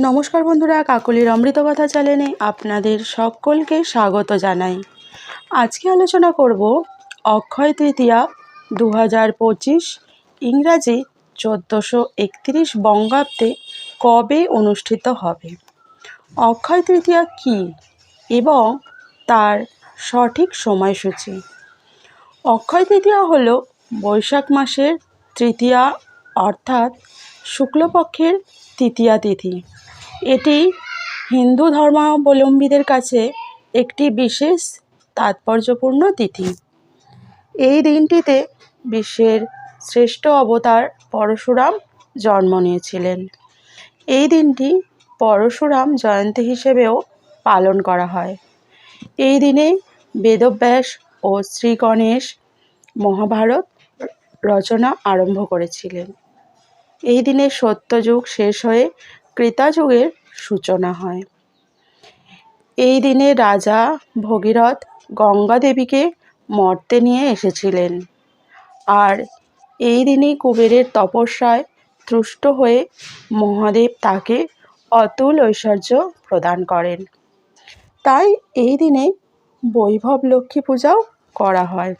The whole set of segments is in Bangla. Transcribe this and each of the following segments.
নমস্কার বন্ধুরা, কাকলির অমৃত কথা চ্যানেলে আপনাদের সকলকে স্বাগত জানাই। আজকে আলোচনা করব অক্ষয় তৃতীয়া 2025 ইংরাজি 1431 বঙ্গাব্দে কবে অনুষ্ঠিত হবে, অক্ষয় তৃতীয়া কী এবং তার সঠিক সময়সূচি। অক্ষয় তৃতীয়া হলো বৈশাখ মাসের তৃতীয়া অর্থাৎ শুক্লপক্ষের তৃতীয়া তিথি। এটি হিন্দু ধর্মাবলম্বীদের কাছে একটি বিশেষ তাৎপর্যপূর্ণ তিথি। এই দিনটিতে বিশ্বের শ্রেষ্ঠ অবতার পরশুরাম জন্ম নিয়েছিলেন। এই দিনটি পরশুরাম জয়ন্তী হিসেবেও পালন করা হয়। এই দিনে বেদব্যাস ও শ্রী গণেশ মহাভারত রচনা আরম্ভ করেছিলেন। এই দিনে সত্যযুগ শেষ হয়ে ত্রেতাযুগের সূচনা হয়। এই দিনে রাজা ভগীরথ গঙ্গা দেবীকে মর্তে নিয়ে এসেছিলেন, আর এই দিনেই কুবেরের তপস্যায় তুষ্ট হয়ে মহাদেব তাকে অতুল ঐশ্বর্য প্রদান করেন। তাই এই দিনে বৈভব লক্ষ্মী পূজাও করা হয়।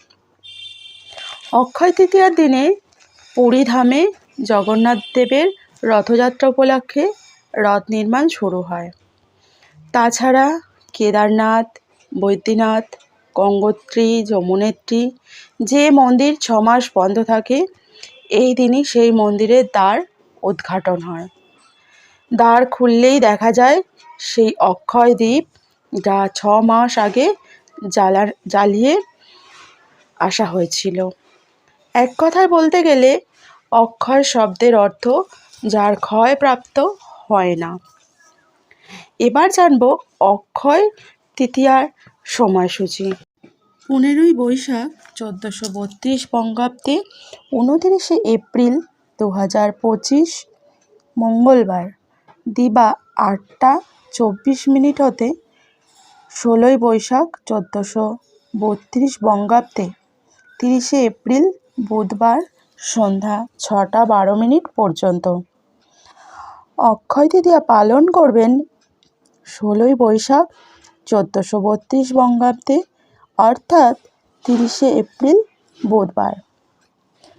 অক্ষয় তৃতীয়ার দিনে পুরী ধামে জগন্নাথ দেবের রথযাত্রা উপলক্ষে রথ নির্মাণ শুরু হয়। তাছাড়া কেদারনাথ, বৈদ্যনাথ, গঙ্গোত্রী, যমুনেত্রী যে মন্দির 6 মাস বন্ধ থাকে, এই দিনই সেই মন্দিরের দ্বার উদ্ঘাটন হয়। দ্বার খুললেই দেখা যায় সেই অক্ষয় দ্বীপ, যা 6 মাস আগে জ্বালিয়ে আসা হয়েছিল। এক কথায় বলতে গেলে অক্ষয় শব্দের অর্থ যার ক্ষয় প্রাপ্ত হয় না। এবার জানব অক্ষয় তৃতীয়ার সময়সূচি। 15ই বৈশাখ 1432 বঙ্গাব্দে 29 এপ্রিল 2025 মঙ্গলবার দিবা 8টা 24 মিনিট হতে 16ই বৈশাখ 1432 বঙ্গাব্দে 30 এপ্রিল বুধবার সন্ধ্যা 6টা 12 মিনিট পর্যন্ত। অক্ষয় তৃতীয়া পালন করবেন 16ই বৈশাখ 1432 বঙ্গাব্দে অর্থাৎ 30 এপ্রিল বুধবার।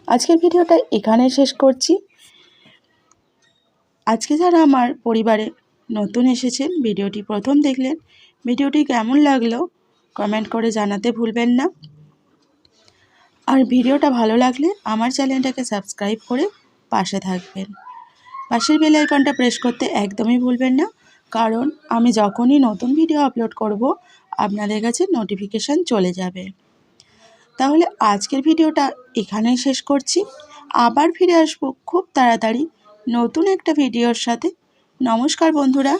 আজকের ভিডিওটা এখানে শেষ করছি। আজকে যারা আমার পরিবারে নতুন এসেছেন, ভিডিওটি প্রথম দেখলেন, ভিডিওটি কেমন লাগলো কমেন্ট করে জানাতে ভুলবেন না। আর ভিডিওটা ভালো লাগলে আমার চ্যানেলটাকে সাবস্ক্রাইব করে পাশে থাকবেন। পাশের বেল আইকনটা প্রেস করতে একদমই ভুলবেন না, কারণ আমি যখনই নতুন ভিডিও আপলোড করব আপনাদের কাছে নোটিফিকেশান চলে যাবে। তাহলে আজকের ভিডিওটা এখানেই শেষ করছি। আবার ফিরে আসবো খুব তাড়াতাড়ি নতুন একটা ভিডিওর সাথে। নমস্কার বন্ধুরা।